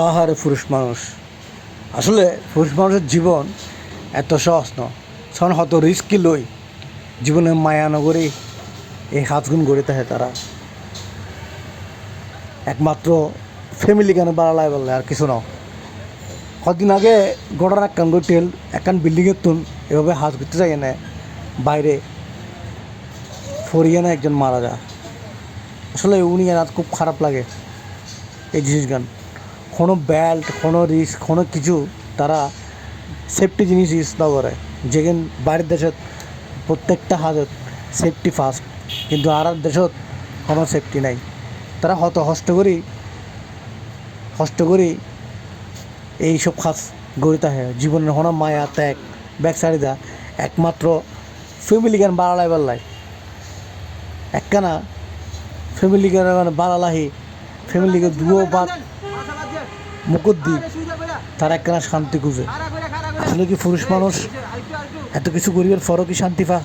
আহারে পুরুষ মানুষ, আসলে পুরুষ মানুষের জীবন এত সহজ ন সন হত রিস্কি লই জীবনে মায়া নগরী এই হাতগুণ গড়ে থাকে তারা একমাত্র ফ্যামিলি কেন বাড়ালাই বললে আর কিছু না। কদিন আগে ঘটনা একখান টেল একখান বিল্ডিংয়ের তুন এভাবে হাত ঘুরতে যায় না বাইরে ফরিয়ে না একজন মারা যায়। আসলে উনি এনার খুব খারাপ লাগে এই জিনিসগান। কোনো বেল্ট কোনো রিস্ক কোনো কিছু তারা সেফটি জিনিস ইউজ না করে, যেখানে বাইরের দেশত প্রত্যেকটা হাজত সেফটি ফার্স্ট, কিন্তু আর দেশত কোনো সেফটি নাই। তারা কষ্ট করি এইসব কাজ গড়ে থাকে জীবনের কোনো মায়া ত্যাগ ব্যাগ সারি দা একমাত্র ফ্যামিলি গান বাড়ালাই বাড়লাই একখানা ফ্যামিলি গান মানে বাড়ালাহি ফ্যামিলিকে দুও বাদ মুকুট দি তারা একখানা শান্তি খুঁজে। আসলে কি পুরুষ মানুষ এত কিছু করিবার পরও কি শান্তি পা?